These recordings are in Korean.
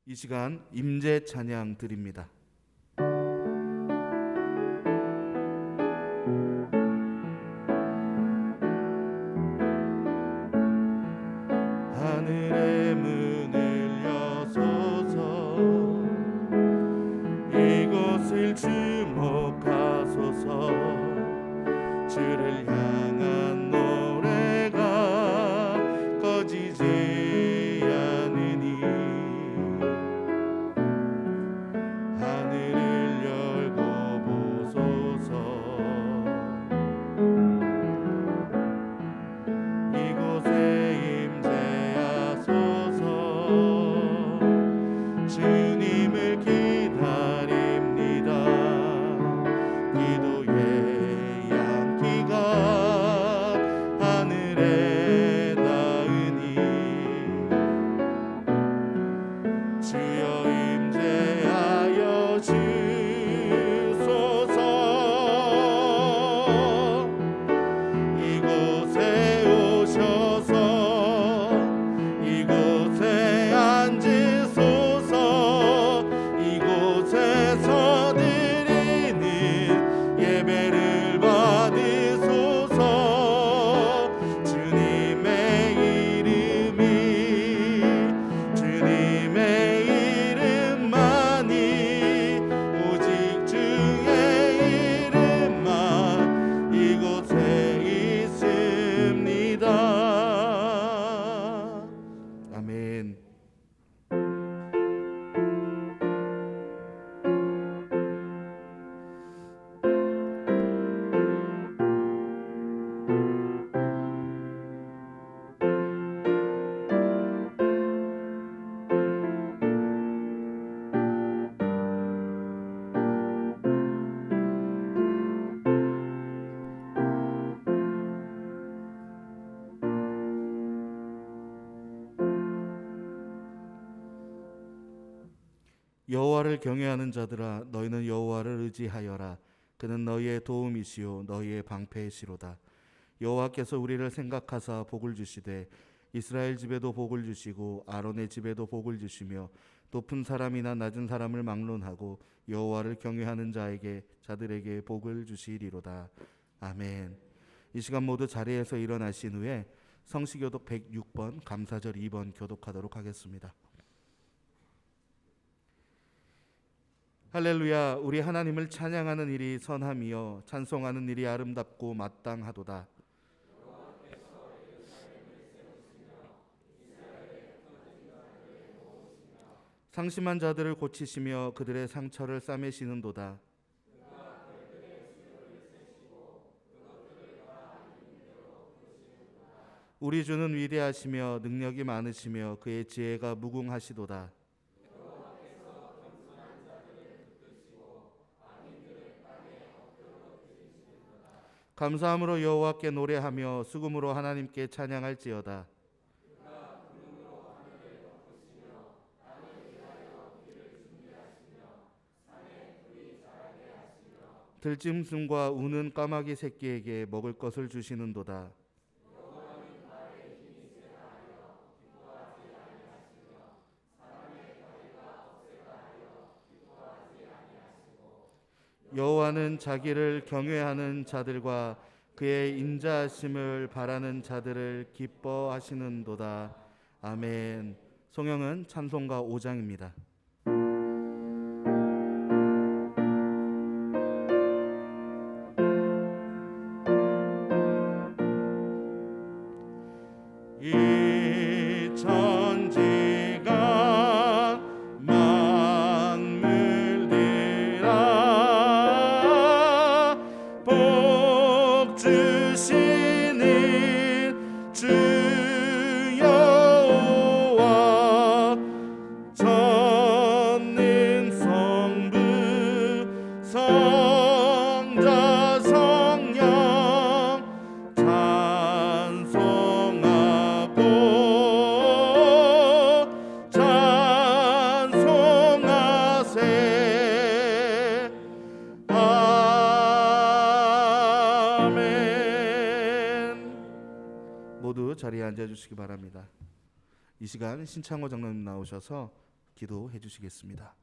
이 시간 임재 찬양 드립니다. 하늘의 문을 여소서, 이곳을 주목하소서. 주를 향한 노래가 꺼지지 않으니, 하늘을 열고 보소서. 이곳에 임재하소서. 주님을 기다립니다. 기도의 양기가 하늘에 닿으니, 주여 임재하여 주소서. 이곳에 오셔서 이곳에 앉으소서. 이곳에서 드리는 예배를 받으소서. 주님의 이름이, 주님의 이름만이, 오직 주의 이름만 이곳에 있습니다. 아멘. 여호와를 경외하는 자들아, 너희는 여호와를 의지하여라. 그는 너희의 도움이시요 너희의 방패이시로다. 여호와께서 우리를 생각하사 복을 주시되 이스라엘 집에도 복을 주시고 아론의 집에도 복을 주시며, 높은 사람이나 낮은 사람을 막론하고 여호와를 경외하는 자들에게 복을 주시리로다. 아멘. 이 시간 모두 자리에서 일어나신 후에 성시교독 106번 감사절 2번 교독하도록 하겠습니다. 할렐루야. 우리 하나님을 찬양하는 일이 선함이요 찬송하는 일이 아름답고 마땅하도다. 상심한 자들을 고치시며 그들의 상처를 싸매시는도다. 우리 주는 위대하시며 능력이 많으시며 그의 지혜가 무궁하시도다. 감사함으로 여호와께 노래하며 수금으로 하나님께 찬양할지어다. 들짐승과 우는 까마귀 새끼에게 먹을 것을 주시는도다. 여호와는 자기를 경외하는 자들과 그의 인자하심을 바라는 자들을 기뻐하시는도다. 아멘. 성경은 찬송가 5장입니다. 이 천지가 만물들아 복 주시는 주 여호와, 전능 성부 성자 성령 찬송하세. 아멘. 모두 자리에 앉아주시기 바랍니다. 이 시간 신창호 장로님 나오셔서 기도해 주시겠습니다.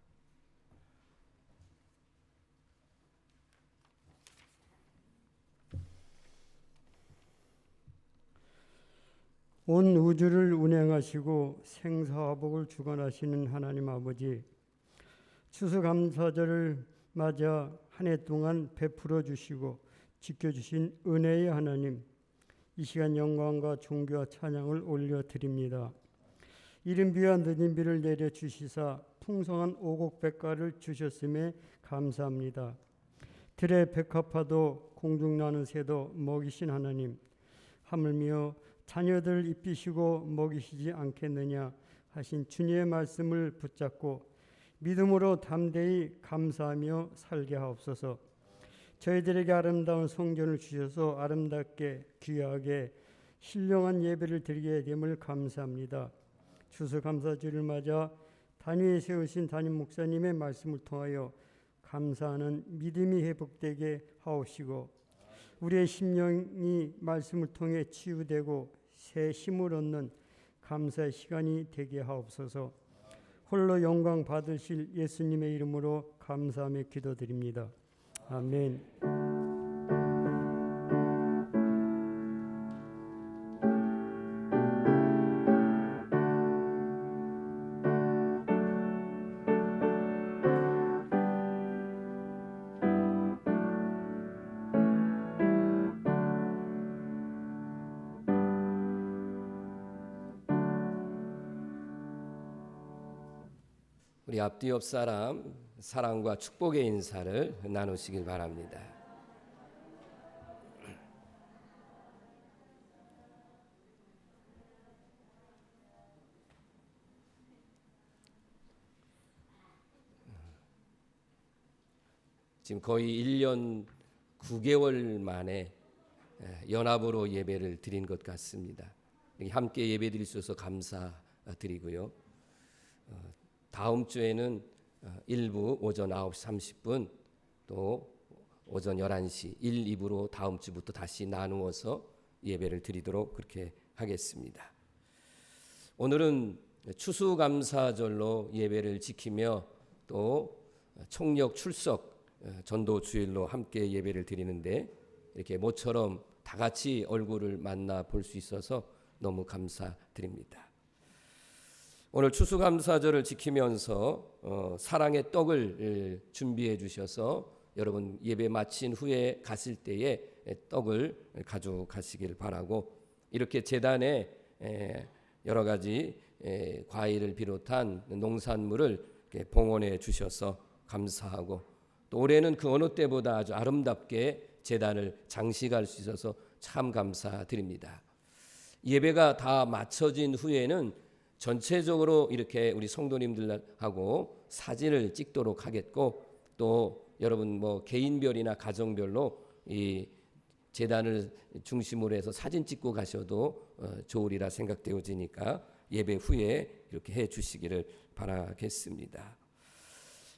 온 우주를 운행하시고 생사화복을 주관하시는 하나님 아버지, 추수감사절을 맞아 한 해 동안 베풀어 주시고 지켜주신 은혜의 하나님, 이 시간 영광과 존귀와 찬양을 올려드립니다. 이른 비와 늦은 비를 내려주시사 풍성한 오곡백과를 주셨음에 감사합니다. 들의 백합화도 공중나는 새도 먹이신 하나님, 하물며 자녀들 입히시고 먹이시지 않겠느냐 하신 주님의 말씀을 붙잡고 믿음으로 담대히 감사하며 살게 하옵소서. 저희들에게 아름다운 성전을 주셔서 아름답게 귀하게 신령한 예배를 드리게 됨을 감사합니다. 추수감사주를 맞아 단위에 세우신 담임 목사님의 말씀을 통하여 감사하는 믿음이 회복되게 하옵시고, 우리의 심령이 말씀을 통해 치유되고 새 힘을 얻는 감사의 시간이 되게 하옵소서. 홀로 영광 받으실 예수님의 이름으로 감사하며 기도드립니다. 아멘. 우리 앞뒤 옆 사람 사랑과 축복의 인사를 나누시길 바랍니다. 지금 거의 1년 9개월 만에 연합으로 예배를 드린 것 같습니다. 함께 예배 드릴 수 있어서 감사드리고요. 다음 주에는 일부 오전 9시 30분 또 오전 11시 1, 2부로 다음 주부터 다시 나누어서 예배를 드리도록 그렇게 하겠습니다. 오늘은 추수감사절로 예배를 지키며 또 총력 출석 전도 주일로 함께 예배를 드리는데 이렇게 모처럼 다 같이 얼굴을 만나 볼 수 있어서 너무 감사드립니다. 오늘 추수감사절을 지키면서 사랑의 떡을 준비해 주셔서 여러분 예배 마친 후에 갔을 때에 떡을 가져가시길 바라고, 이렇게 제단에 여러 가지 과일을 비롯한 농산물을 봉헌해 주셔서 감사하고, 또 올해는 그 어느 때보다 아주 아름답게 제단을 장식할 수 있어서 참 감사드립니다. 예배가 다 마쳐진 후에는 전체적으로 이렇게 우리 성도님들하고 사진을 찍도록 하겠고, 또 여러분 개인별이나 가정별로 이 제단을 중심으로 해서 사진 찍고 가셔도 좋으리라 생각되어지니까 예배 후에 이렇게 해 주시기를 바라겠습니다.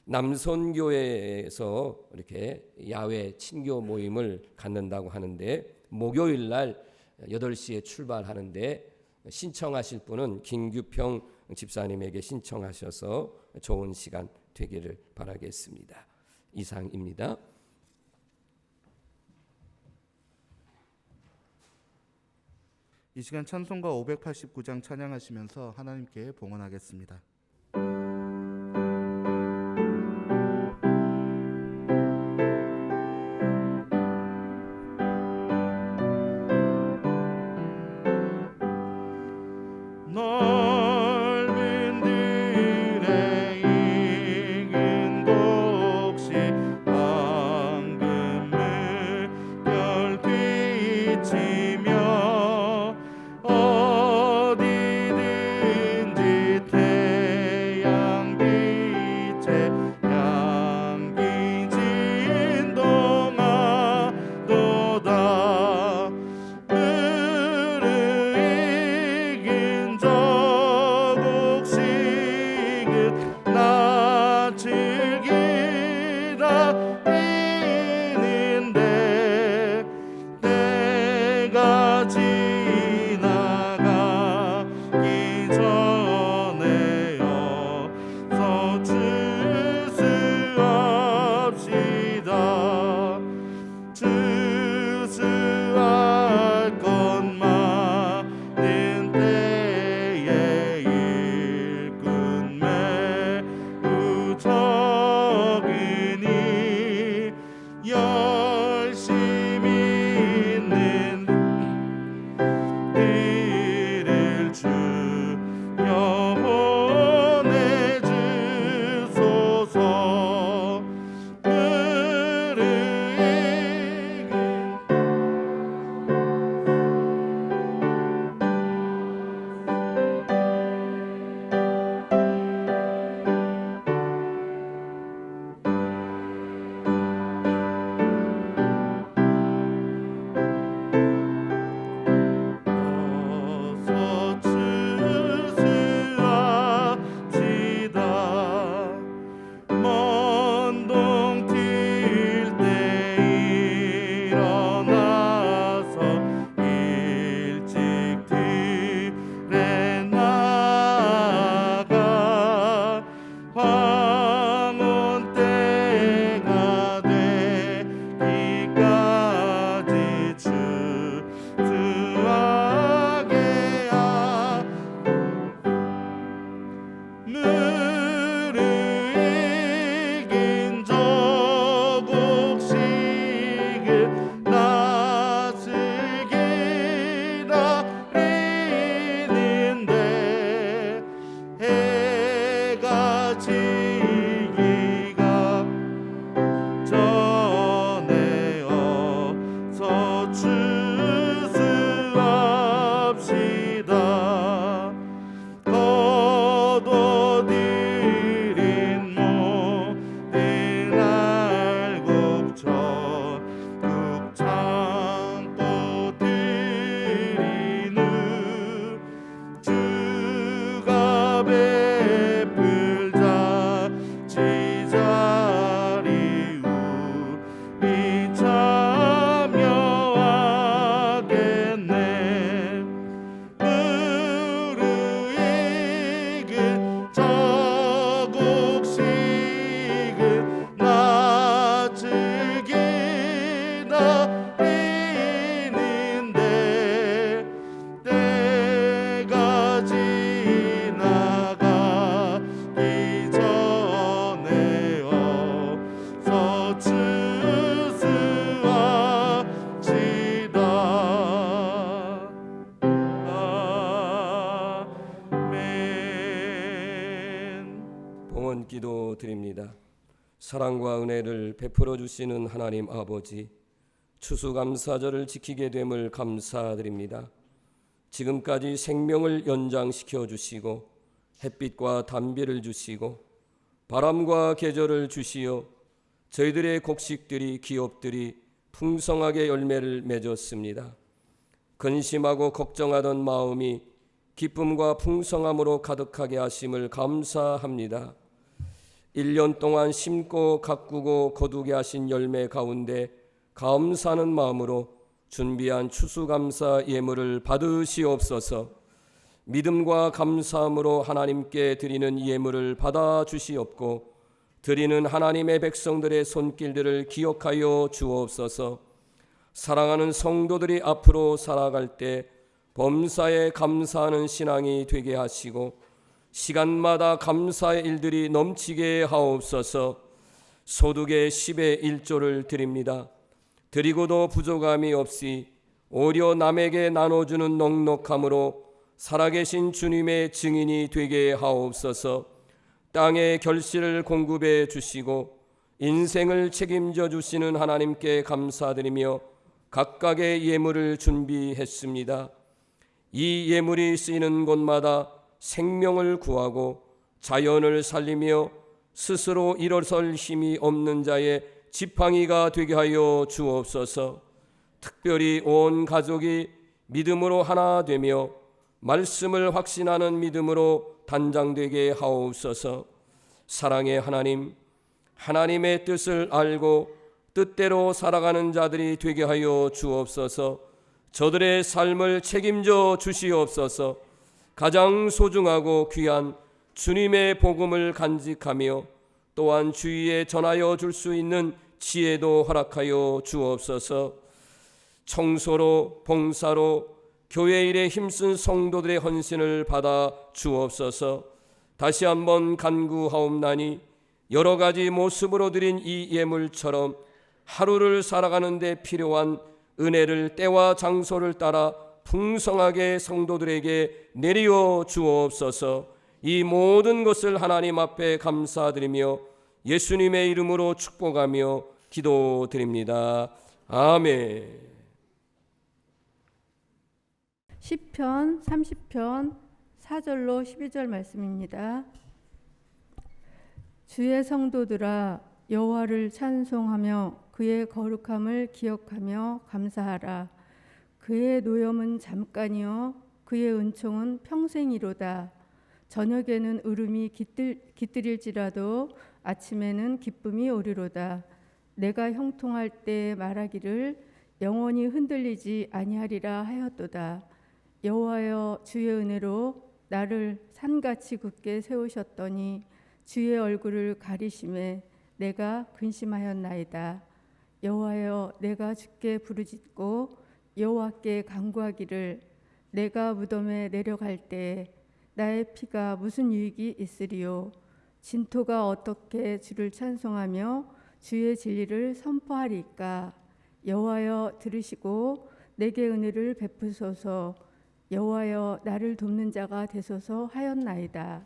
남선교회에서 이렇게 야외 친교 모임을 갖는다고 하는데 목요일 날 8시에 출발하는데 신청하실 분은 김규평 집사님에게 신청하셔서 좋은 시간 되기를 바라겠습니다. 이상입니다. 이 시간 찬송가 589장 찬양하시면서 하나님께 봉헌하겠습니다. 지나가기 전에요 지기가 전에 어서 추수합시다. 거둬들인 모든 알곡전 국창포 드리는 주가 베풀자 지자리 우리 참여하겠네. 무르익은 저곡식은 마치기나 있는데 때가 지나가기 전에 어서 추수합시다. 아멘. 봉헌 기도 드립니다. 사랑과 은혜를 베풀어 주시는 하나님 아버지, 추수감사절을 지키게 됨을 감사드립니다. 지금까지 생명을 연장시켜 주시고 햇빛과 단비를 주시고 바람과 계절을 주시어 저희들의 곡식들이 기업들이 풍성하게 열매를 맺었습니다. 근심하고 걱정하던 마음이 기쁨과 풍성함으로 가득하게 하심을 감사합니다. 1년 동안 심고 가꾸고 거두게 하신 열매 가운데 감사하는 마음으로 준비한 추수감사 예물을 받으시옵소서. 믿음과 감사함으로 하나님께 드리는 예물을 받아주시옵고 드리는 하나님의 백성들의 손길들을 기억하여 주옵소서. 사랑하는 성도들이 앞으로 살아갈 때 범사에 감사하는 신앙이 되게 하시고 시간마다 감사의 일들이 넘치게 하옵소서. 소득의 10의 1조를 드립니다. 드리고도 부족함이 없이 오히려 남에게 나눠주는 넉넉함으로 살아계신 주님의 증인이 되게 하옵소서. 땅의 결실을 공급해 주시고 인생을 책임져 주시는 하나님께 감사드리며 각각의 예물을 준비했습니다. 이 예물이 쓰이는 곳마다 생명을 구하고 자연을 살리며 스스로 일어설 힘이 없는 자의 지팡이가 되게 하여 주옵소서. 특별히 온 가족이 믿음으로 하나 되며 말씀을 확신하는 믿음으로 단장되게 하옵소서. 사랑의 하나님, 하나님의 뜻을 알고 뜻대로 살아가는 자들이 되게 하여 주옵소서. 저들의 삶을 책임져 주시옵소서. 가장 소중하고 귀한 주님의 복음을 간직하며 또한 주위에 전하여 줄 수 있는 지혜도 허락하여 주옵소서. 청소로 봉사로 교회 일에 힘쓴 성도들의 헌신을 받아 주옵소서. 다시 한번 간구하옵나니 여러 가지 모습으로 드린 이 예물처럼 하루를 살아가는 데 필요한 은혜를 때와 장소를 따라 풍성하게 성도들에게 내려 주옵소서. 이 모든 것을 하나님 앞에 감사드리며 예수님의 이름으로 축복하며 기도드립니다. 아멘. 시편 30편 4절로 12절 말씀입니다. 주의 성도들아 여호와를 찬송하며 그의 거룩함을 기억하며 감사하라. 그의 노염은 잠깐이요 그의 은총은 평생이로다. 저녁에는 울음이 깃들일지라도 아침에는 기쁨이 오리로다. 내가 형통할 때 말하기를 영원히 흔들리지 아니하리라 하였도다. 여호와여 주의 은혜로 나를 산같이 굳게 세우셨더니 주의 얼굴을 가리심에 내가 근심하였나이다. 여호와여 내가 주께 부르짖고 여호와께 간구하기를 내가 무덤에 내려갈 때 나의 피가 무슨 유익이 있으리요. 진토가 어떻게 주를 찬송하며 주의 진리를 선포하리까. 여호와여 들으시고 내게 은혜를 베푸소서. 여호와여 나를 돕는 자가 되소서 하였나이다.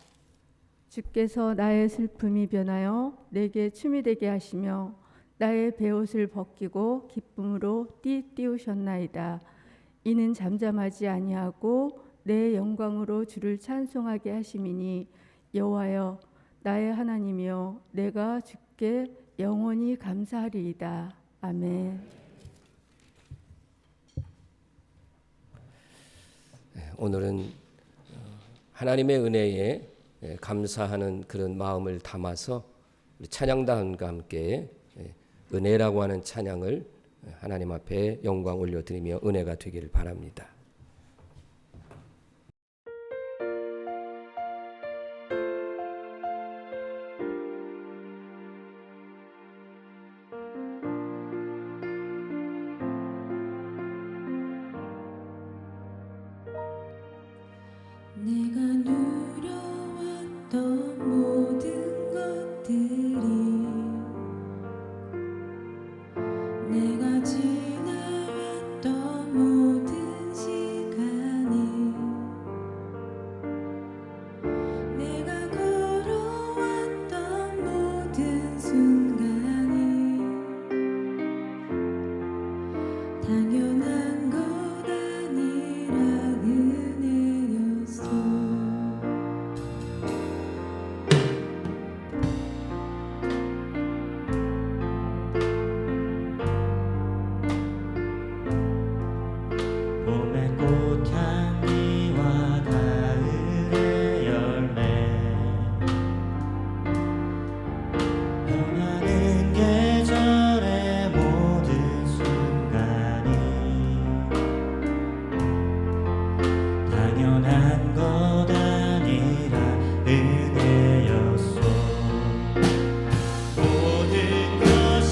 주께서 나의 슬픔이 변하여 내게 춤이 되게 하시며 나의 베옷을 벗기고 기쁨으로 띠띠우셨나이다. 이는 잠잠하지 아니하고 내 영광으로 주를 찬송하게 하심이니 여호와여 나의 하나님이여 내가 주께 영원히 감사하리이다. 아멘. 오늘은 하나님의 은혜에 감사하는 그런 마음을 담아서 우리 찬양단과 함께 은혜라고 하는 찬양을 하나님 앞에 영광 올려드리며 은혜가 되기를 바랍니다. 내가 누려왔던 모든 것들이 내가 지나왔던 모든 시간이 내가 걸어왔던 모든 순간이 당연한 것 아니라 은혜였어. 봄의 꽃향기와 가을의 열매 변하는 계절의 모든 순간이 당연한 것 아니라 은혜였소. 모든 것이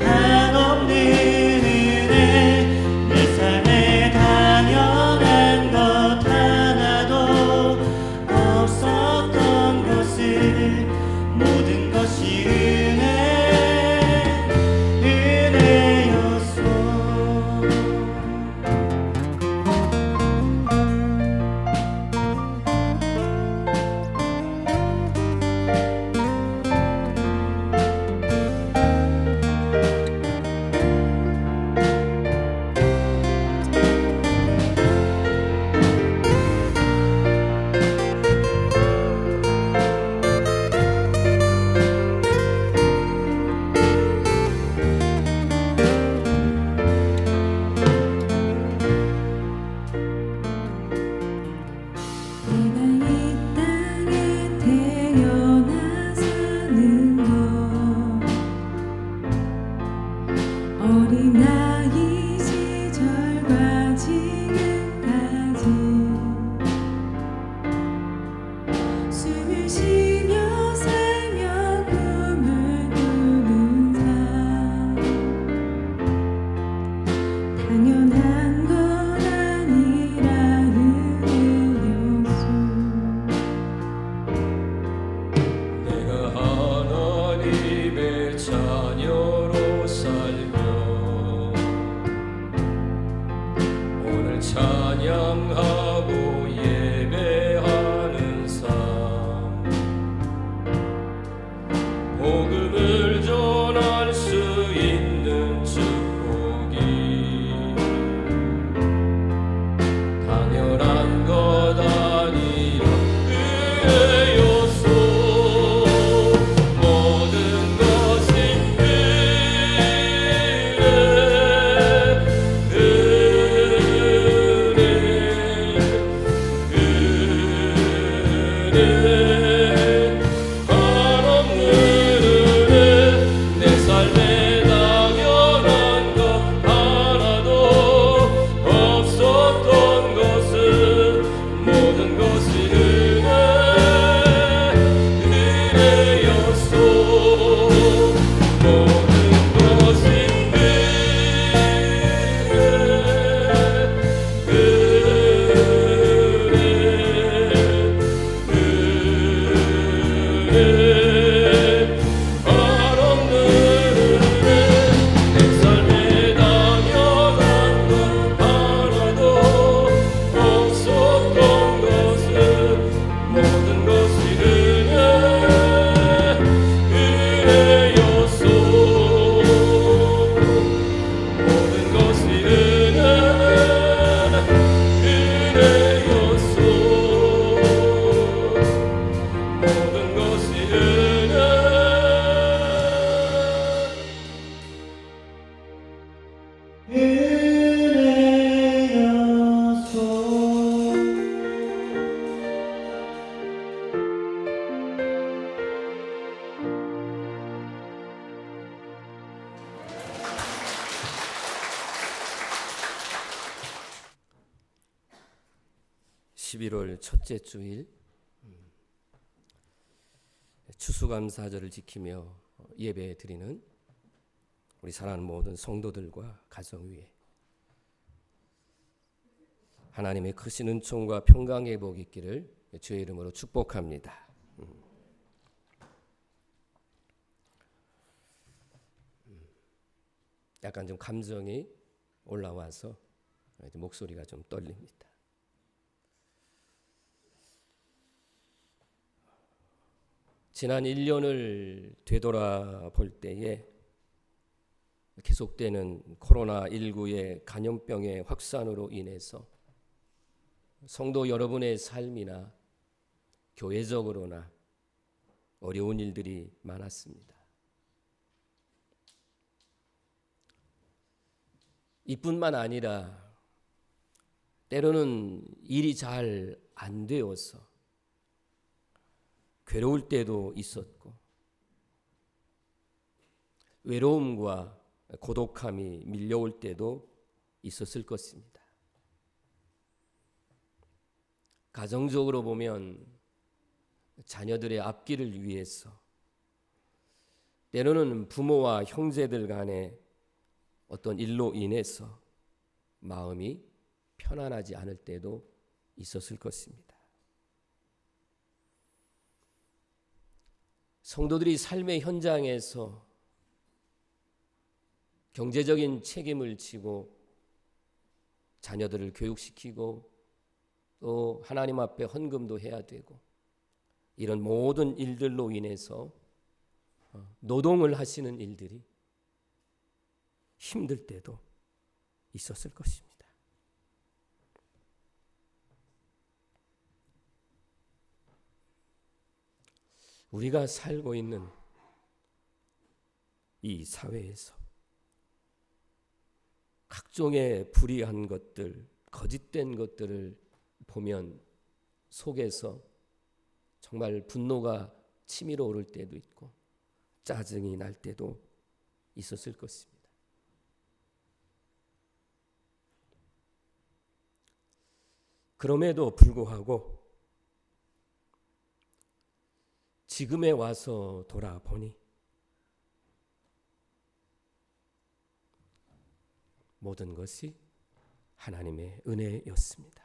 한없는 은혜 내 삶에 당연한 것 하나도 없었던 것을 모든 것이 은혜였소. 내가 이 땅에 태어나 사는 것 어린아이 시절과 지금까지 숨을 쉬며 살며 꿈을 꾸는 삶 당연한 것 아니라 은혜였소. 내가 하나님의 자녀로 살며 오늘 찬양하고 예배하는 삶 복음을 전할 수 있는 축복이 당연한 것 아니라 은혜였소. 모든 것이 은혜였소. 11월 첫째 주일 추수감사절을 지키며 예배 드리는 우리 사랑하는 모든 성도들과 가정 위에 하나님의 크신 은총과 평강의 복이 있기를 주의 이름으로 축복합니다. 약간 좀 감정이 올라와서 목소리가 좀 떨립니다. 지난 1년을 되돌아볼 때에 계속되는 코로나19의 감염병의 확산으로 인해서 성도 여러분의 삶이나 교회적으로나 어려운 일들이 많았습니다. 이뿐만 아니라 때로는 일이 잘 안 되어서 괴로울 때도 있었고 외로움과 고독함이 밀려올 때도 있었을 것입니다. 가정적으로 보면 자녀들의 앞길을 위해서 때로는 부모와 형제들 간의 어떤 일로 인해서 마음이 편안하지 않을 때도 있었을 것입니다. 성도들이 삶의 현장에서 경제적인 책임을 지고 자녀들을 교육시키고 또 하나님 앞에 헌금도 해야 되고 이런 모든 일들로 인해서 노동을 하시는 일들이 힘들 때도 있었을 것입니다. 우리가 살고 있는 이 사회에서 각종의 불의한 것들, 거짓된 것들을 보면 속에서 정말 분노가 치밀어 오를 때도 있고 짜증이 날 때도 있었을 것입니다. 그럼에도 불구하고 지금에 와서 돌아보니 모든 것이 하나님의 은혜였습니다.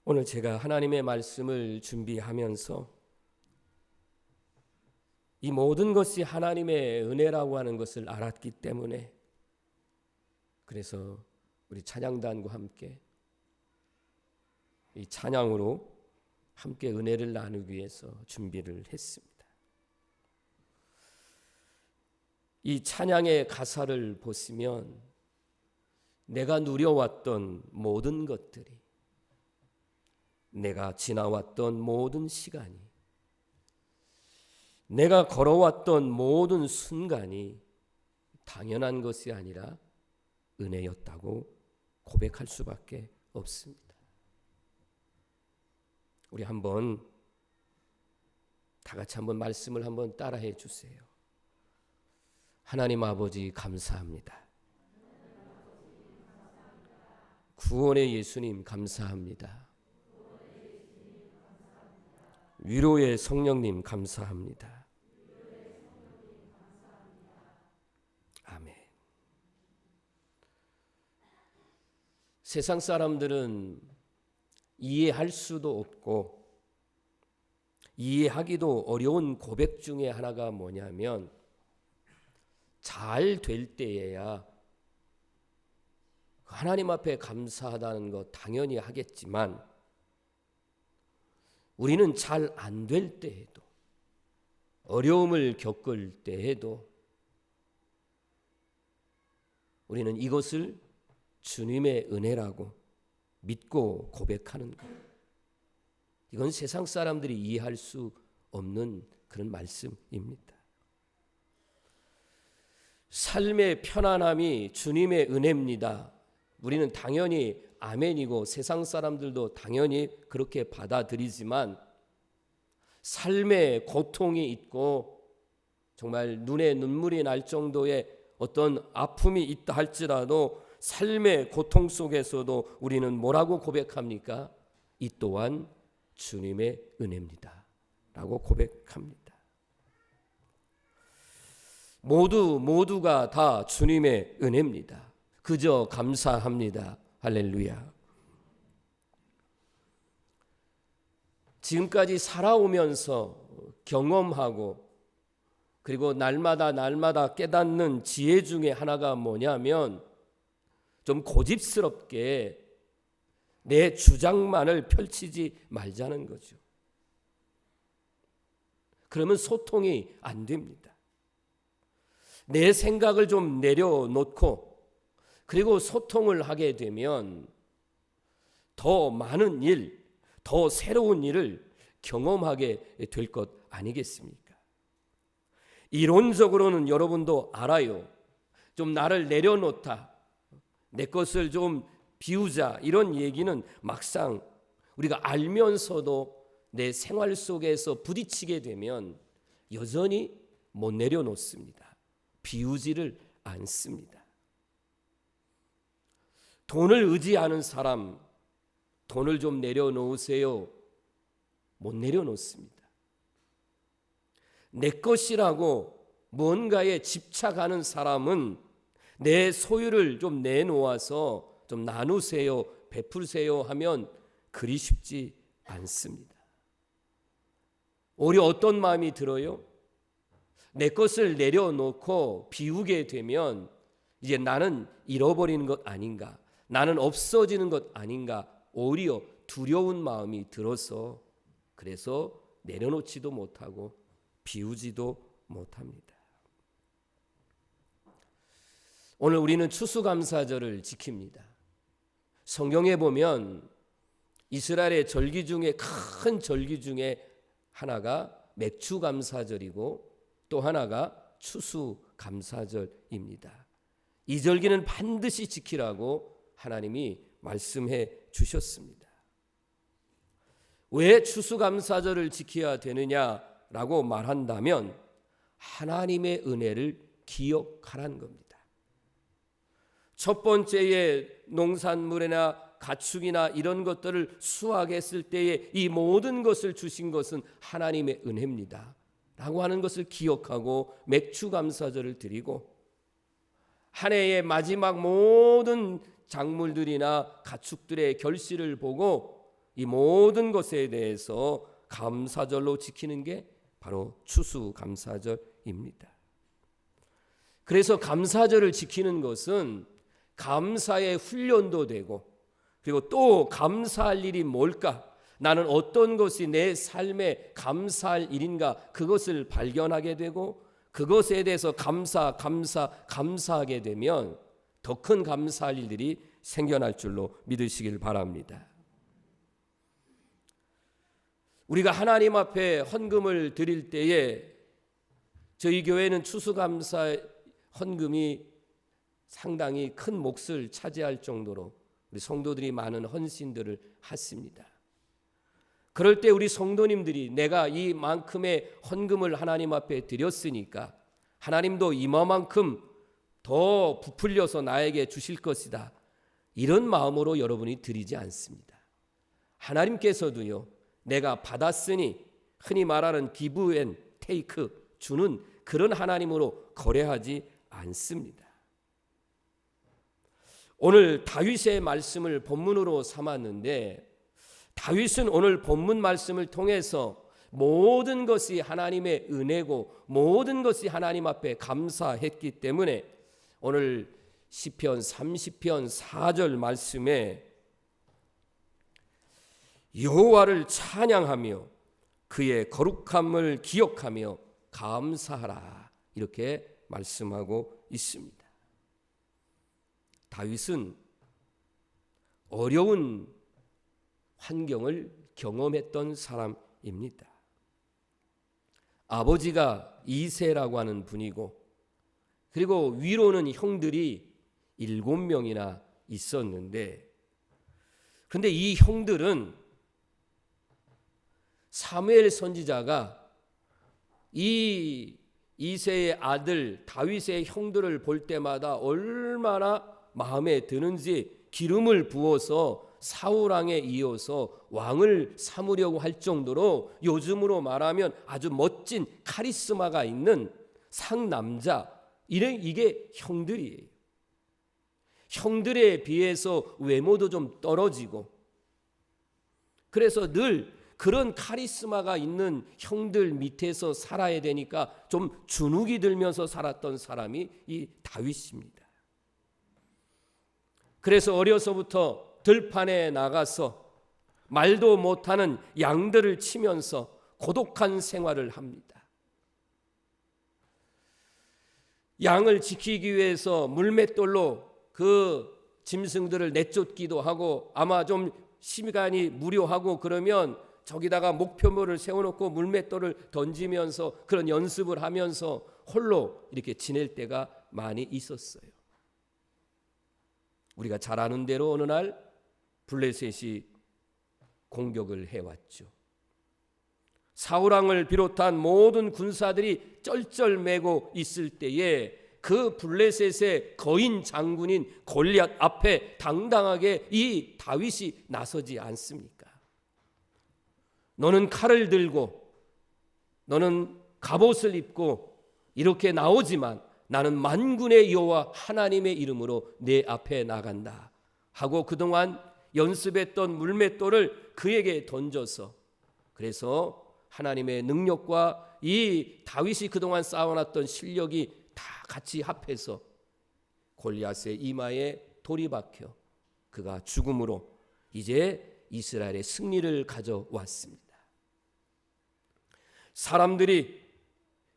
오늘 제가 하나님의 말씀을 준비하면서 이 모든 것이 하나님의 은혜라고 하는 것을 알았기 때문에 그래서 우리 찬양단과 함께 이 찬양으로 함께 은혜를 나누기 위해서 준비를 했습니다. 이 찬양의 가사를 보시면 내가 누려왔던 모든 것들이 내가 지나왔던 모든 시간이 내가 걸어왔던 모든 순간이 당연한 것이 아니라 은혜였다고 고백할 수밖에 없습니다. 우리 한번 다 같이 한번 말씀을 한번 따라해 주세요. 하나님 아버지 감사합니다. 구원의 예수님 감사합니다. 위로의 성령님 감사합니다. 아멘. 세상 사람들은 이해할 수도 없고 이해하기도 어려운 고백 중에 하나가 뭐냐면 잘 될 때에야 하나님 앞에 감사하다는 거 당연히 하겠지만 우리는 잘 안 될 때에도 어려움을 겪을 때에도 우리는 이것을 주님의 은혜라고 믿고 고백하는 것. 이건 세상 사람들이 이해할 수 없는 그런 말씀입니다. 삶의 편안함이 주님의 은혜입니다. 우리는 당연히 아멘이고 세상 사람들도 당연히 그렇게 받아들이지만 삶의 고통이 있고 정말 눈에 눈물이 날 정도의 어떤 아픔이 있다 할지라도 삶의 고통 속에서도 우리는 뭐라고 고백합니까? 이 또한 주님의 은혜입니다 라고 고백합니다. 모두가 다 주님의 은혜입니다. 그저 감사합니다. 할렐루야. 지금까지 살아오면서 경험하고 그리고 날마다 깨닫는 지혜 중에 하나가 뭐냐면 좀 고집스럽게 내 주장만을 펼치지 말자는 거죠. 그러면 소통이 안 됩니다. 내 생각을 좀 내려놓고 그리고 소통을 하게 되면 더 많은 일, 더 새로운 일을 경험하게 될 것 아니겠습니까? 이론적으로는 여러분도 알아요. 좀 나를 내려놓다, 내 것을 좀 비우자, 이런 얘기는 막상 우리가 알면서도 내 생활 속에서 부딪히게 되면 여전히 못 내려놓습니다. 비우지를 않습니다. 돈을 의지하는 사람, 돈을 좀 내려놓으세요. 못 내려놓습니다. 내 것이라고 뭔가에 집착하는 사람은 내 소유를 좀 내놓아서 좀 나누세요, 베풀세요 하면 그리 쉽지 않습니다. 오히려 어떤 마음이 들어요? 내 것을 내려놓고 비우게 되면 이제 나는 잃어버리는 것 아닌가, 나는 없어지는 것 아닌가, 오히려 두려운 마음이 들어서 그래서 내려놓지도 못하고 비우지도 못합니다. 오늘 우리는 추수감사절을 지킵니다. 성경에 보면 이스라엘의 절기 중에 큰 절기 중에 하나가 맥추감사절이고 또 하나가 추수감사절입니다. 이 절기는 반드시 지키라고 하나님이 말씀해 주셨습니다. 왜 추수감사절을 지켜야 되느냐라고 말한다면 하나님의 은혜를 기억하라는 겁니다. 첫 번째에 농산물이나 가축이나 이런 것들을 수확했을 때에 이 모든 것을 주신 것은 하나님의 은혜입니다 라고 하는 것을 기억하고 맥추감사절을 드리고, 한 해의 마지막 모든 작물들이나 가축들의 결실을 보고 이 모든 것에 대해서 감사절로 지키는 게 바로 추수감사절입니다. 그래서 감사절을 지키는 것은 감사의 훈련도 되고, 그리고 또 감사할 일이 뭘까? 나는 어떤 것이 내 삶에 감사할 일인가? 그것을 발견하게 되고 그것에 대해서 감사하게 되면 더 큰 감사할 일들이 생겨날 줄로 믿으시길 바랍니다. 우리가 하나님 앞에 헌금을 드릴 때에 저희 교회는 추수감사 헌금이 상당히 큰 몫을 차지할 정도로 우리 성도들이 많은 헌신들을 하십니다. 그럴 때 우리 성도님들이 내가 이만큼의 헌금을 하나님 앞에 드렸으니까 하나님도 이만큼 더 부풀려서 나에게 주실 것이다, 이런 마음으로 여러분이 드리지 않습니다. 하나님께서도요, 내가 받았으니 흔히 말하는 기브 앤 테이크, 주는 그런 하나님으로 거래하지 않습니다. 오늘 다윗의 말씀을 본문으로 삼았는데, 다윗은 오늘 본문 말씀을 통해서 모든 것이 하나님의 은혜고 모든 것이 하나님 앞에 감사했기 때문에 오늘 시편 30편 4절 말씀에 여호와를 찬양하며 그의 거룩함을 기억하며 감사하라, 이렇게 말씀하고 있습니다. 다윗은 어려운 환경을 경험했던 사람입니다. 아버지가 이새라고 하는 분이고, 그리고 위로는 형들이 7명이나 있었는데, 그런데 이 형들은 사무엘 선지자가 이 이새의 아들 다윗의 형들을 볼 때마다 얼마나 마음에 드는지 기름을 부어서 사울왕에 이어서 왕을 삼으려고 할 정도로 요즘으로 말하면 아주 멋진 카리스마가 있는 상남자, 이게 형들이에요. 형들에 비해서 외모도 좀 떨어지고, 그래서 늘 그런 카리스마가 있는 형들 밑에서 살아야 되니까 좀 주눅이 들면서 살았던 사람이 이 다윗입니다. 그래서 어려서부터 들판에 나가서 말도 못하는 양들을 치면서 고독한 생활을 합니다. 양을 지키기 위해서 물맷돌로 그 짐승들을 내쫓기도 하고, 아마 좀 시간이 무료하고 그러면 저기다가 목표물을 세워놓고 물맷돌을 던지면서 그런 연습을 하면서 홀로 이렇게 지낼 때가 많이 있었어요. 우리가 잘 아는 대로 어느 날 블레셋이 공격을 해왔죠. 사울왕을 비롯한 모든 군사들이 쩔쩔매고 있을 때에 그 블레셋의 거인 장군인 골리앗 앞에 당당하게 이 다윗이 나서지 않습니까? 너는 칼을 들고 너는 갑옷을 입고 이렇게 나오지만 나는 만군의 여호와 하나님의 이름으로 내 앞에 나간다 하고 그동안 연습했던 물맷돌을 그에게 던져서, 그래서 하나님의 능력과 이 다윗이 그동안 쌓아놨던 실력이 다 같이 합해서 골리앗의 이마에 돌이 박혀 그가 죽음으로 이제 이스라엘의 승리를 가져왔습니다. 사람들이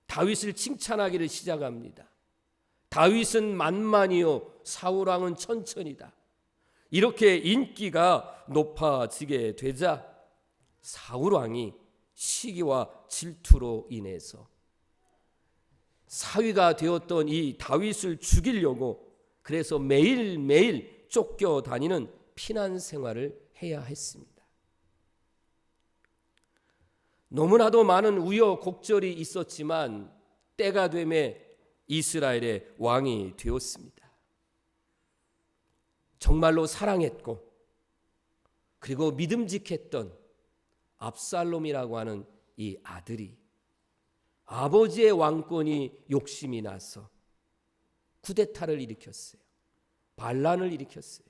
다윗을 칭찬하기를 시작합니다. 다윗은 만만이요 사울왕은 천천이다. 이렇게 인기가 높아지게 되자 사울왕이 시기와 질투로 인해서 사위가 되었던 이 다윗을 죽이려고 그래서 매일매일 쫓겨다니는 피난 생활을 해야 했습니다. 너무나도 많은 우여곡절이 있었지만 때가 되매 이스라엘의 왕이 되었습니다. 정말로 사랑했고 그리고 믿음직했던 압살롬이라고 하는 이 아들이 아버지의 왕권이 욕심이 나서 쿠데타를 일으켰어요. 반란을 일으켰어요.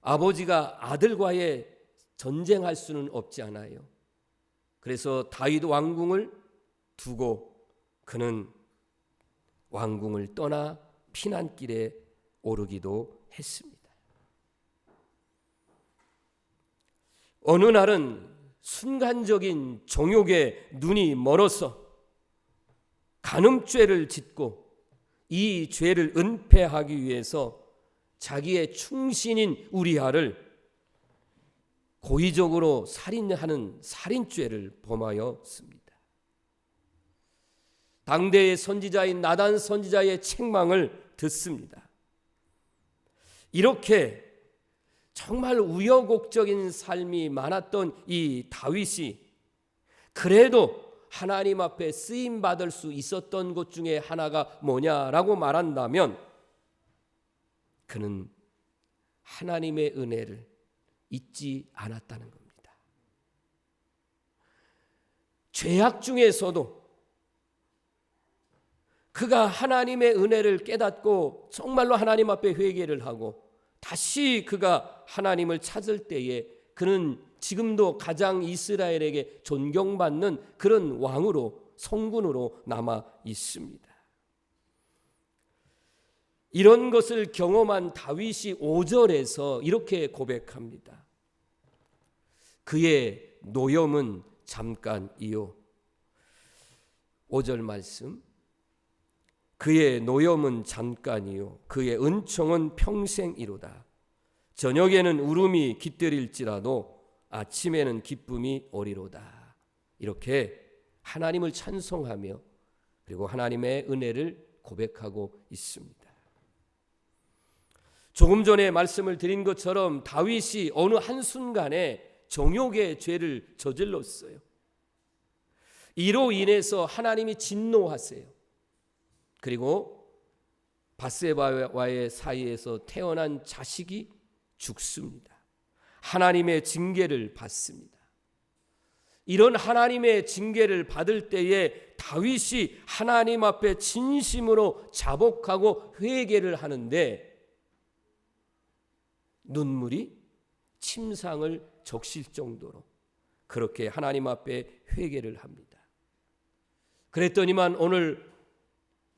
아버지가 아들과의 전쟁할 수는 없지 않아요. 그래서 다윗 왕궁을 두고 그는 왕궁을 떠나 피난길에 오르기도 했습니다. 어느 날은 순간적인 정욕에 눈이 멀어서 간음죄를 짓고 이 죄를 은폐하기 위해서 자기의 충신인 우리아를 고의적으로 살인하는 살인죄를 범하였습니다. 당대의 선지자인 나단 선지자의 책망을 듣습니다. 이렇게 정말 우여곡적인 삶이 많았던 이 다윗이 그래도 하나님 앞에 쓰임 받을 수 있었던 것 중에 하나가 뭐냐라고 말한다면 그는 하나님의 은혜를 잊지 않았다는 겁니다. 죄악 중에서도 그가 하나님의 은혜를 깨닫고 정말로 하나님 앞에 회개를 하고 다시 그가 하나님을 찾을 때에 그는 지금도 가장 이스라엘에게 존경받는 그런 왕으로 성군으로 남아 있습니다. 이런 것을 경험한 다윗이 5절에서 이렇게 고백합니다. 그의 노염은 잠깐이요. 5절 말씀. 그의 노염은 잠깐이요 그의 은총은 평생이로다. 저녁에는 울음이 깃들일지라도 아침에는 기쁨이 오리로다. 이렇게 하나님을 찬송하며 그리고 하나님의 은혜를 고백하고 있습니다. 조금 전에 말씀을 드린 것처럼 다윗이 어느 한순간에 정욕의 죄를 저질렀어요. 이로 인해서 하나님이 진노하세요. 그리고 밧세바와의 사이에서 태어난 자식이 죽습니다. 하나님의 징계를 받습니다. 이런 하나님의 징계를 받을 때에 다윗이 하나님 앞에 진심으로 자복하고 회개를 하는데 눈물이 침상을 적실 정도로 그렇게 하나님 앞에 회개를 합니다. 그랬더니만 오늘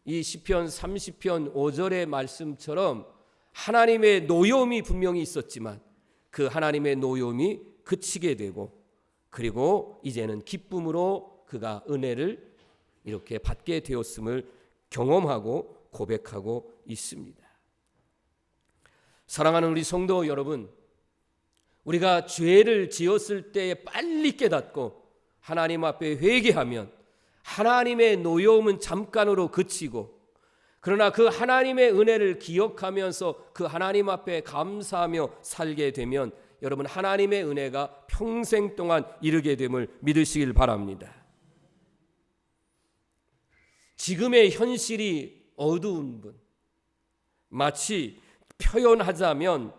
이 시편 30편 5절의 말씀처럼 하나님의 노여움이 분명히 있었지만 그 하나님의 노여움이 그치게 되고 그리고 이제는 기쁨으로 그가 은혜를 이렇게 받게 되었음을 경험하고 고백하고 있습니다. 사랑하는 우리 성도 여러분, 우리가 죄를 지었을 때 빨리 깨닫고 하나님 앞에 회개하면 하나님의 노여움은 잠깐으로 그치고 그러나 그 하나님의 은혜를 기억하면서 그 하나님 앞에 감사하며 살게 되면 여러분 하나님의 은혜가 평생 동안 이르게 됨을 믿으시길 바랍니다. 지금의 현실이 어두운 분, 마치 표현하자면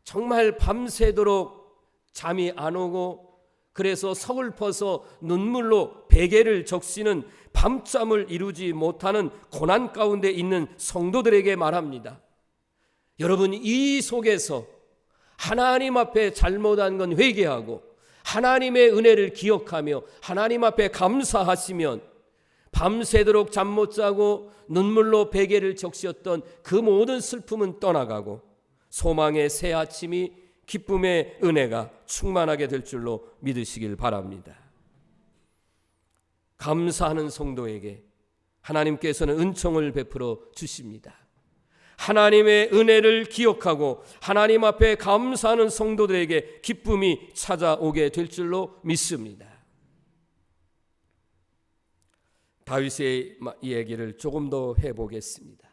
정말 밤새도록 잠이 안 오고 그래서 서글퍼서 눈물로 베개를 적시는 밤잠을 이루지 못하는 고난 가운데 있는 성도들에게 말합니다. 여러분 이 속에서 하나님 앞에 잘못한 건 회개하고 하나님의 은혜를 기억하며 하나님 앞에 감사하시면 밤새도록 잠 못 자고 눈물로 베개를 적셨던 그 모든 슬픔은 떠나가고 소망의 새 아침이 기쁨의 은혜가 충만하게 될 줄로 믿으시길 바랍니다. 감사하는 성도에게 하나님께서는 은총을 베풀어 주십니다. 하나님의 은혜를 기억하고 하나님 앞에 감사하는 성도들에게 기쁨이 찾아오게 될 줄로 믿습니다. 다윗의 이야기를 조금 더 해보겠습니다.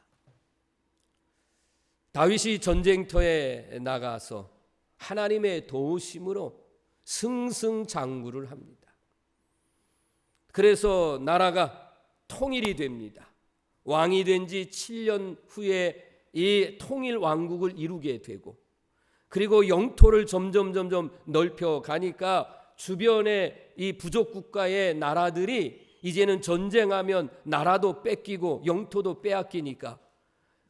다윗이 전쟁터에 나가서 하나님의 도우심으로 승승장구를 합니다. 그래서 나라가 통일이 됩니다. 왕이 된 지 7년 후에 이 통일 왕국을 이루게 되고 그리고 영토를 점점 넓혀 가니까 주변의 이 부족 국가의 나라들이 이제는 전쟁하면 나라도 뺏기고 영토도 빼앗기니까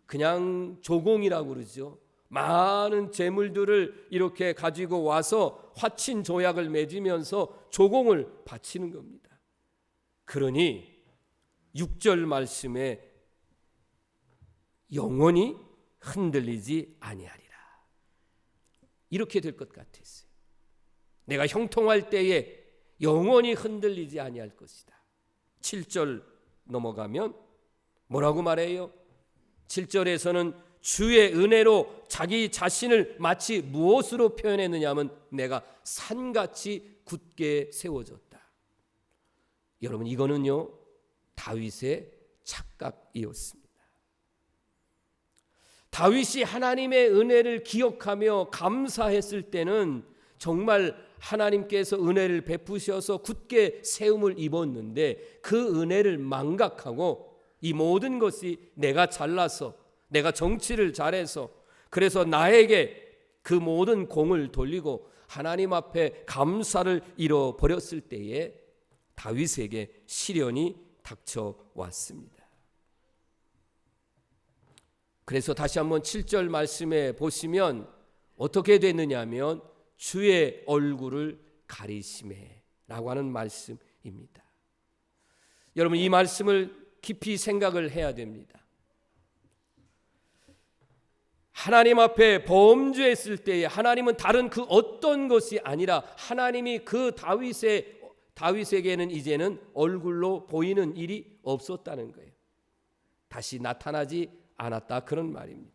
그냥 조공이라고 그러죠. 많은 재물들을 이렇게 가지고 와서 화친 조약을 맺으면서 조공을 바치는 겁니다. 그러니 6절 말씀에 영원히 흔들리지 아니하리라 이렇게 될 것 같았어요. 내가 형통할 때에 영원히 흔들리지 아니할 것이다. 7절 넘어가면 뭐라고 말해요? 7절에서는 주의 은혜로 자기 자신을 마치 무엇으로 표현했느냐 하면 내가 산같이 굳게 세워졌다. 여러분 이거는요 다윗의 착각이었습니다. 다윗이 하나님의 은혜를 기억하며 감사했을 때는 정말 하나님께서 은혜를 베푸셔서 굳게 세움을 입었는데 그 은혜를 망각하고 이 모든 것이 내가 잘나서 내가 정치를 잘해서 그래서 나에게 그 모든 공을 돌리고 하나님 앞에 감사를 잃어버렸을 때에 다윗에게 시련이 닥쳐왔습니다. 그래서 다시 한번 7절 말씀에 보시면 어떻게 됐느냐 하면 주의 얼굴을 가리시매 라고 하는 말씀입니다. 여러분 이 말씀을 깊이 생각을 해야 됩니다. 하나님 앞에 범죄했을 때에 하나님은 다른 그 어떤 것이 아니라 하나님이 그 다윗에게는 이제는 얼굴로 보이는 일이 없었다는 거예요. 다시 나타나지 않았다 그런 말입니다.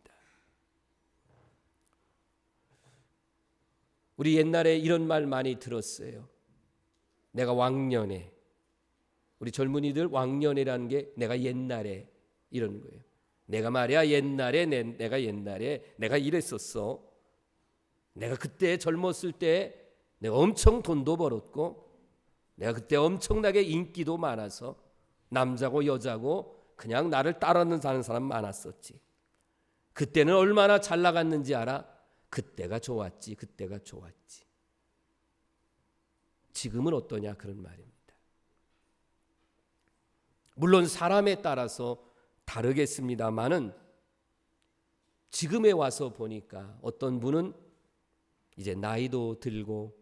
우리 옛날에 이런 말 많이 들었어요. 내가 왕년에, 우리 젊은이들 왕년이라는 게 내가 옛날에 이런 거예요. 내가 말이야 옛날에 내가 옛날에 내가 이랬었어. 내가 그때 젊었을 때 내가 엄청 돈도 벌었고 내가 그때 엄청나게 인기도 많아서 남자고 여자고 그냥 나를 따라다니는 사람 많았었지. 그때는 얼마나 잘 나갔는지 알아? 그때가 좋았지. 그때가 좋았지. 지금은 어떠냐 그런 말입니다. 물론 사람에 따라서 다르겠습니다만은 지금에 와서 보니까 어떤 분은 이제 나이도 들고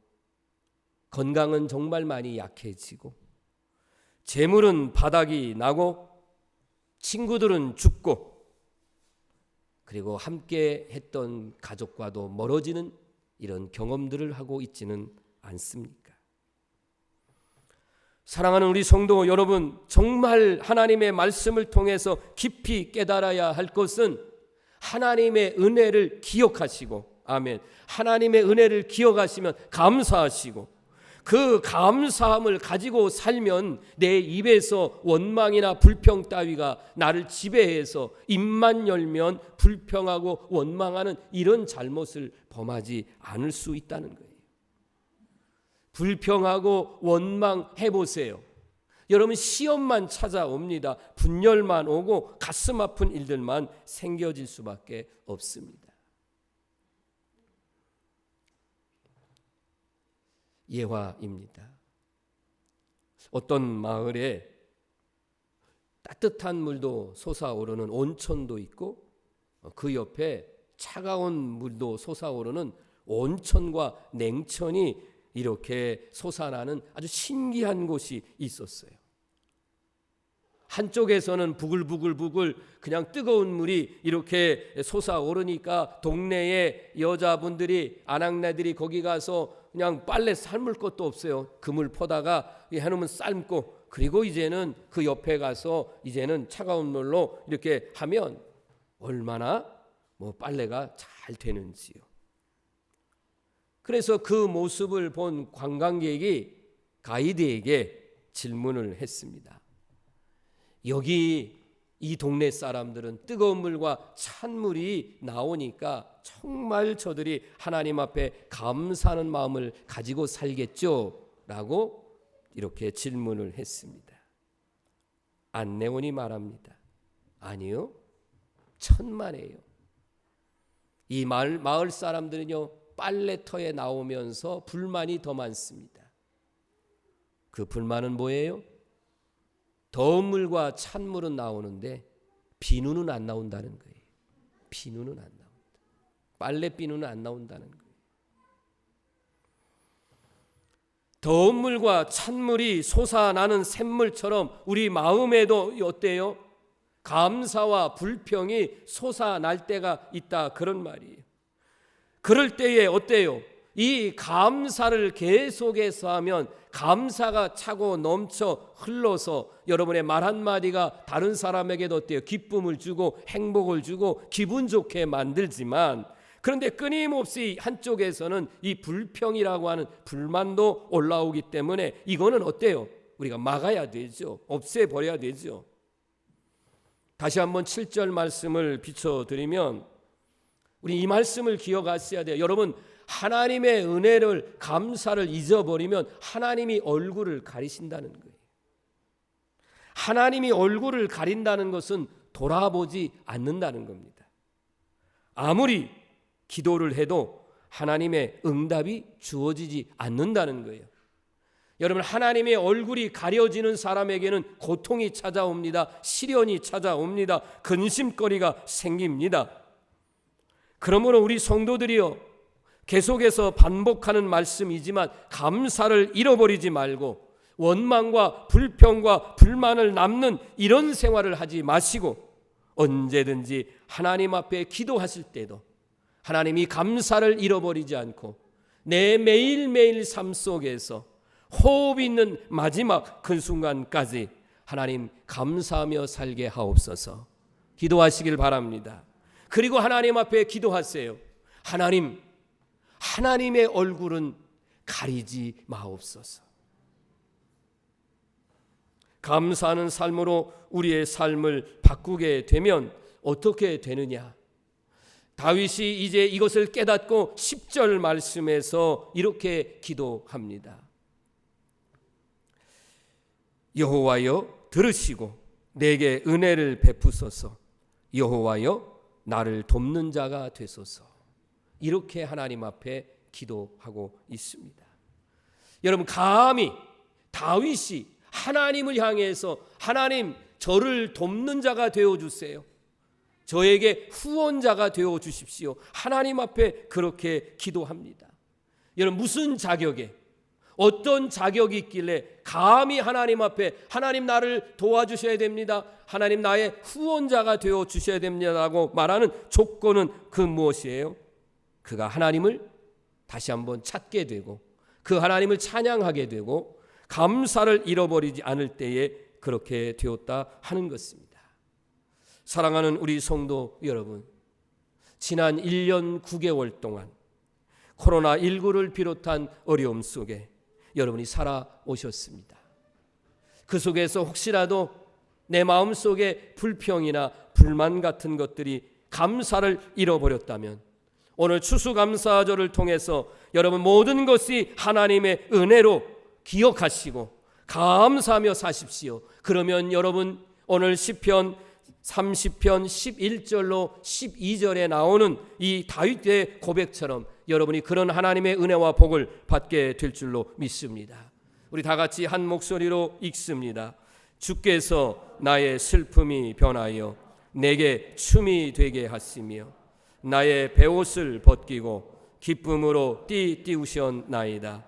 건강은 정말 많이 약해지고 재물은 바닥이 나고 친구들은 죽고 그리고 함께 했던 가족과도 멀어지는 이런 경험들을 하고 있지는 않습니까? 사랑하는 우리 성도 여러분, 정말 하나님의 말씀을 통해서 깊이 깨달아야 할 것은 하나님의 은혜를 기억하시고, 아멘, 하나님의 은혜를 기억하시면 감사하시고 그 감사함을 가지고 살면 내 입에서 원망이나 불평 따위가 나를 지배해서 입만 열면 불평하고 원망하는 이런 잘못을 범하지 않을 수 있다는 거예요. 불평하고 원망해 보세요. 여러분 시험만 찾아옵니다. 분열만 오고 가슴 아픈 일들만 생겨질 수밖에 없습니다. 예화입니다. 어떤 마을에 따뜻한 물도 솟아오르는 온천도 있고 그 옆에 차가운 물도 솟아오르는 온천과 냉천이 이렇게 솟아나는 아주 신기한 곳이 있었어요. 한쪽에서는 부글부글 그냥 뜨거운 물이 이렇게 솟아오르니까 동네의 여자분들이 아낙네들이 거기 가서 그냥 빨래 삶을 것도 없어요. 그물 퍼다가 해놓으면 삶고 그리고 이제는 그 옆에 가서 이제는 차가운 물로 이렇게 하면 얼마나 빨래가 잘 되는지요. 그래서 그 모습을 본 관광객이 가이드에게 질문을 했습니다. 여기 이 동네 사람들은 뜨거운 물과 찬물이 나오니까 정말 저들이 하나님 앞에 감사하는 마음을 가지고 살겠죠? 라고 이렇게 질문을 했습니다. 안내원이 말합니다. 아니요, 천만에요. 이 마을 사람들은요 빨래터에 나오면서 불만이 더 많습니다. 그 불만은 뭐예요? 더운 물과 찬물은 나오는데 비누는 안 나온다는 거예요. 비누는 안 나온다. 빨래 비누는 안 나온다는 거예요. 더운 물과 찬물이 솟아나는 샘물처럼 우리 마음에도 어때요? 감사와 불평이 솟아날 때가 있다 그런 말이에요. 그럴 때에 어때요? 이 감사를 계속해서 하면 감사가 차고 넘쳐 흘러서 여러분의 말 한마디가 다른 사람에게도 어때요? 기쁨을 주고 행복을 주고 기분 좋게 만들지만 그런데 끊임없이 한쪽에서는 이 불평이라고 하는 불만도 올라오기 때문에 이거는 어때요? 우리가 막아야 되죠. 없애버려야 되죠. 다시 한번 7절 말씀을 비춰드리면 우리 이 말씀을 기억하셔야 돼요. 여러분 하나님의 은혜를 감사를 잊어버리면 하나님이 얼굴을 가리신다는 거예요. 하나님이 얼굴을 가린다는 것은 돌아보지 않는다는 겁니다. 아무리 기도를 해도 하나님의 응답이 주어지지 않는다는 거예요. 여러분 하나님의 얼굴이 가려지는 사람에게는 고통이 찾아옵니다. 시련이 찾아옵니다. 근심거리가 생깁니다. 그러므로 우리 성도들이요 계속해서 반복하는 말씀이지만 감사를 잃어버리지 말고 원망과 불평과 불만을 남는 이런 생활을 하지 마시고 언제든지 하나님 앞에 기도하실 때도 하나님이 감사를 잃어버리지 않고 내 매일매일 삶 속에서 호흡 있는 마지막 그 순간까지 하나님 감사하며 살게 하옵소서. 기도하시길 바랍니다. 그리고 하나님 앞에 기도하세요. 하나님의 얼굴은 가리지 마옵소서. 감사하는 삶으로 우리의 삶을 바꾸게 되면 어떻게 되느냐? 다윗이 이제 이것을 깨닫고 10절 말씀에서 이렇게 기도합니다. 여호와여 들으시고 내게 은혜를 베푸소서. 여호와여 나를 돕는 자가 되소서. 이렇게 하나님 앞에 기도하고 있습니다. 여러분, 감히 다윗이 하나님을 향해서 하나님 저를 돕는 자가 되어주세요, 저에게 후원자가 되어주십시오, 하나님 앞에 그렇게 기도합니다. 여러분, 무슨 자격에, 어떤 자격이 있길래 감히 하나님 앞에 하나님 나를 도와주셔야 됩니다, 하나님 나의 후원자가 되어주셔야 됩니다라고 말하는 조건은 그 무엇이에요? 그가 하나님을 다시 한번 찾게 되고 그 하나님을 찬양하게 되고 감사를 잃어버리지 않을 때에 그렇게 되었다 하는 것입니다. 사랑하는 우리 성도 여러분, 지난 1년 9개월 동안 코로나19를 비롯한 어려움 속에 여러분이 살아오셨습니다. 그 속에서 혹시라도 내 마음속에 불평이나 불만 같은 것들이 감사를 잃어버렸다면 오늘 추수감사절을 통해서 여러분 모든 것이 하나님의 은혜로 기억하시고 감사하며 사십시오. 그러면 여러분 오늘 시편 30편 11절로 12절에 나오는 이 다윗의 고백처럼 여러분이 그런 하나님의 은혜와 복을 받게 될 줄로 믿습니다. 우리 다 같이 한 목소리로 읽습니다. 주께서 나의 슬픔이 변하여 내게 춤이 되게 하시며 나의 베옷을 벗기고 기쁨으로 띠우셨나이다.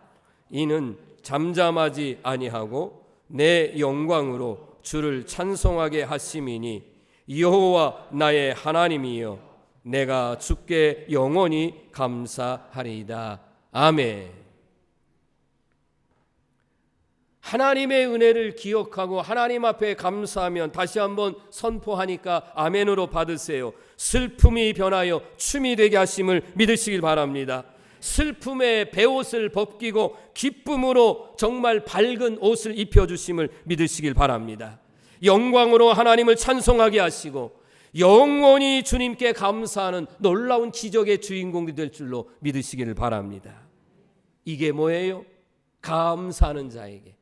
이는 잠잠하지 아니하고 내 영광으로 주를 찬송하게 하심이니 여호와 나의 하나님이여 내가 주께 영원히 감사하리이다. 아멘. 하나님의 은혜를 기억하고 하나님 앞에 감사하면 다시 한번 선포하니까 아멘으로 받으세요. 슬픔이 변하여 춤이 되게 하심을 믿으시길 바랍니다. 슬픔의 베옷을 벗기고 기쁨으로 정말 밝은 옷을 입혀주심을 믿으시길 바랍니다. 영광으로 하나님을 찬송하게 하시고 영원히 주님께 감사하는 놀라운 기적의 주인공이 될 줄로 믿으시기를 바랍니다. 이게 뭐예요? 감사하는 자에게,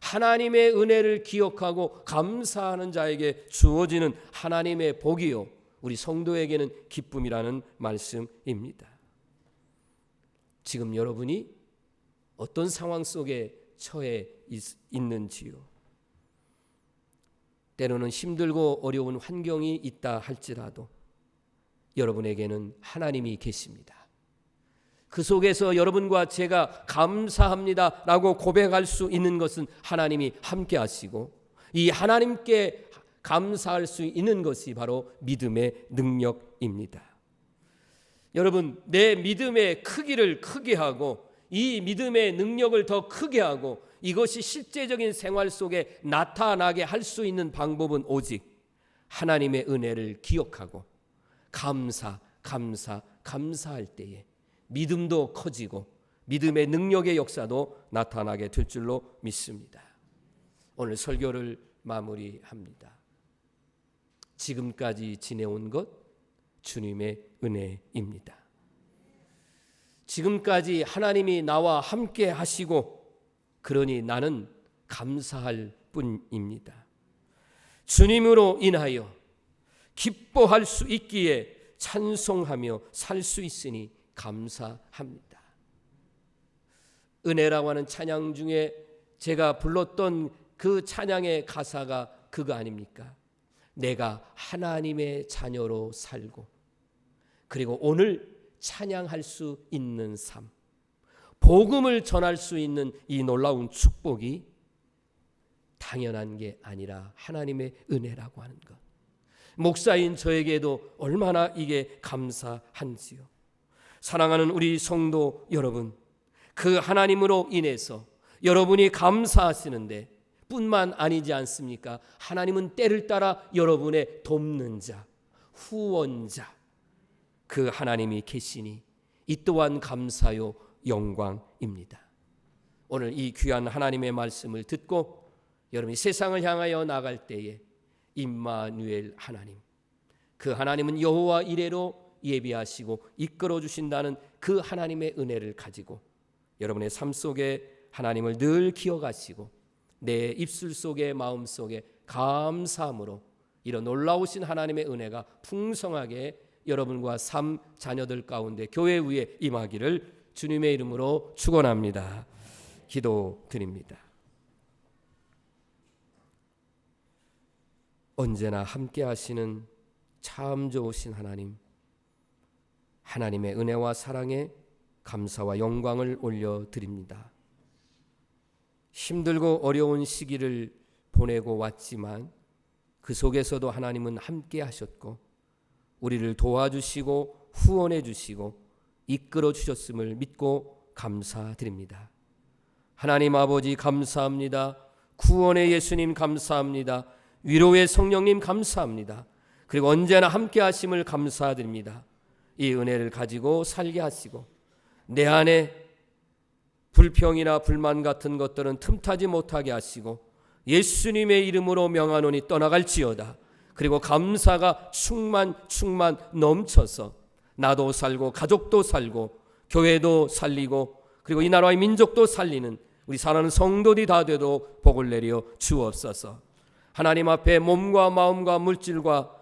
하나님의 은혜를 기억하고 감사하는 자에게 주어지는 하나님의 복이요, 우리 성도에게는 기쁨이라는 말씀입니다. 지금 여러분이 어떤 상황 속에 처해 있는지요? 때로는 힘들고 어려운 환경이 있다 할지라도 여러분에게는 하나님이 계십니다. 그 속에서 여러분과 제가 감사합니다 라고 고백할 수 있는 것은 하나님이 함께 하시고, 이 하나님께 감사할 수 있는 것이 바로 믿음의 능력입니다. 여러분, 내 믿음의 크기를 크게 하고 이 믿음의 능력을 더 크게 하고 이것이 실제적인 생활 속에 나타나게 할 수 있는 방법은 오직 하나님의 은혜를 기억하고 감사할 때에 믿음도 커지고 믿음의 능력의 역사도 나타나게 될 줄로 믿습니다. 오늘 설교를 마무리합니다. 지금까지 지내온 것 주님의 은혜입니다. 지금까지 하나님이 나와 함께 하시고 그러니 나는 감사할 뿐입니다. 주님으로 인하여 기뻐할 수 있기에 찬송하며 살 수 있으니 감사합니다. 은혜라고 하는 찬양 중에 제가 불렀던 그 찬양의 가사가 그거 아닙니까? 내가 하나님의 자녀로 살고 그리고 오늘 찬양할 수 있는 삶, 복음을 전할 수 있는 이 놀라운 축복이 당연한 게 아니라 하나님의 은혜라고 하는 것, 목사인 저에게도 얼마나 이게 감사한지요. 사랑하는 우리 성도 여러분, 그 하나님으로 인해서 여러분이 감사하시는데 뿐만 아니지 않습니까? 하나님은 때를 따라 여러분의 돕는 자, 후원자, 그 하나님이 계시니 이 또한 감사요 영광입니다. 오늘 이 귀한 하나님의 말씀을 듣고 여러분이 세상을 향하여 나갈 때에 임마누엘 하나님, 그 하나님은 여호와 이레로 예비하시고 이끌어 주신다는 그 하나님의 은혜를 가지고 여러분의 삶 속에 하나님을 늘 기억하시고 내 입술 속에 마음 속에 감사함으로 이런 놀라우신 하나님의 은혜가 풍성하게 여러분과 삶 자녀들 가운데 교회 위에 임하기를 주님의 이름으로 축원합니다. 기도드립니다. 언제나 함께 하시는 참 좋으신 하나님, 하나님의 은혜와 사랑에 감사와 영광을 올려드립니다. 힘들고 어려운 시기를 보내고 왔지만 그 속에서도 하나님은 함께 하셨고 우리를 도와주시고 후원해 주시고 이끌어 주셨음을 믿고 감사드립니다. 하나님 아버지 감사합니다. 구원의 예수님 감사합니다. 위로의 성령님 감사합니다. 그리고 언제나 함께 하심을 감사드립니다. 이 은혜를 가지고 살게 하시고 내 안에 불평이나 불만 같은 것들은 틈타지 못하게 하시고 예수님의 이름으로 명하노니 떠나갈지어다. 그리고 감사가 충만 넘쳐서 나도 살고 가족도 살고 교회도 살리고 그리고 이 나라의 민족도 살리는 우리 사랑하는 성도들이 다 되도록 복을 내려 주옵소서. 하나님 앞에 몸과 마음과 물질과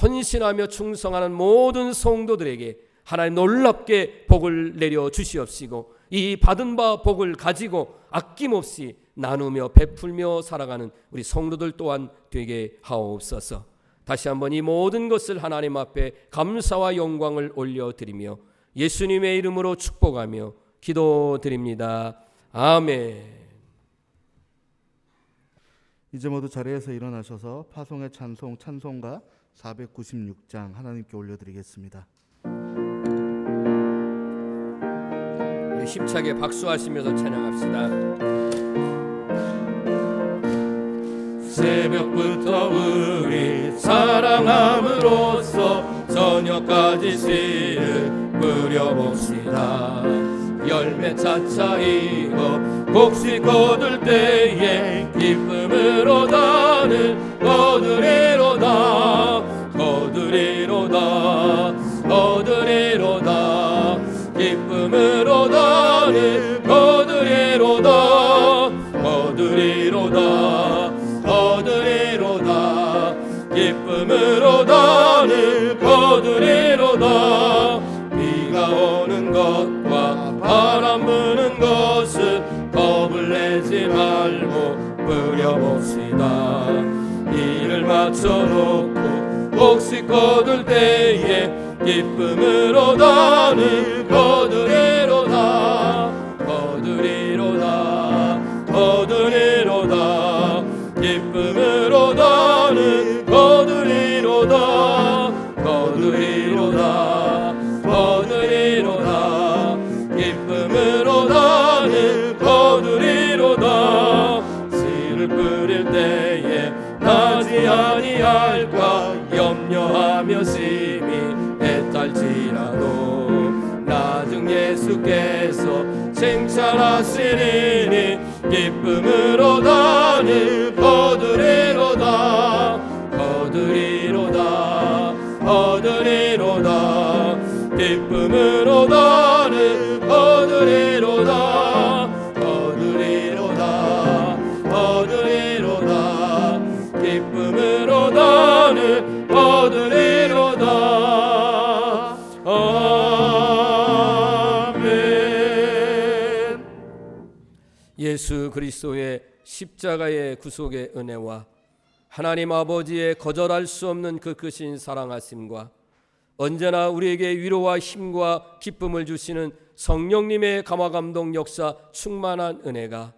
헌신하며 충성하는 모든 성도들에게 하나님 놀랍게 복을 내려 주시옵시고 이 받은 바 복을 가지고 아낌없이 나누며 베풀며 살아가는 우리 성도들 또한 되게 하옵소서. 다시 한번 이 모든 것을 하나님 앞에 감사와 영광을 올려드리며 예수님의 이름으로 축복하며 기도드립니다. 아멘. 이제 모두 자리에서 일어나셔서 파송의 찬송가 496장 하나님께 올려드리겠습니다. 우리 힘차게 박수하시면서 찬양합시다. 새벽부터 우리 사랑함으로써 저녁까지 씨를 뿌려봅시다. 열매 차차이고 곡식 거둘 때에 기쁨으로 다는 거두리로다 거두리로다 거두리로다 기쁨으로 다는 거두리로다 거두리로다 거두리로다 기쁨으로 다는 거두리로다. 비가 오는 것과 바람 부는 것은 겁을 내지 말고 뿌려봅시다. 이를 맞춰놓고 곡식 거둘 때에 기쁨으로 다는 거두리로다 거두리로다 거두리로다 기쁨으로 다는 거두리로다 거두리로다 거두리로다 기쁨으로 다는 거두리로다. 씨를 뿌릴 때에 나지 아니할까 염려하며 심히 애탈지라도 나중 예수께서 칭찬하시리니 기쁨으로 다는 거두리로다 거두리로다 거두리로다 기쁨으로 다는 거두리로다 거두리로다 거두리로다 기쁨으로 다는 거두리로다. 아멘. 예수 그리스도의 십자가의 구속의 은혜와 하나님 아버지의 거절할 수 없는 그 크신 사랑하심과 언제나 우리에게 위로와 힘과 기쁨을 주시는 성령님의 감화감동 역사 충만한 은혜가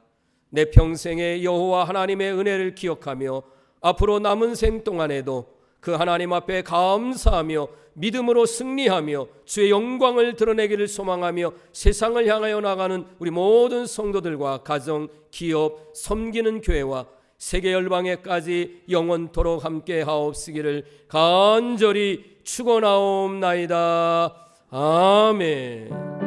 내 평생의 여호와 하나님의 은혜를 기억하며 앞으로 남은 생 동안에도 그 하나님 앞에 감사하며 믿음으로 승리하며 주의 영광을 드러내기를 소망하며 세상을 향하여 나가는 우리 모든 성도들과 가정, 기업, 섬기는 교회와 세계 열방에까지 영원토록 함께 하옵시기를 간절히 축원하옵나이다. 아멘.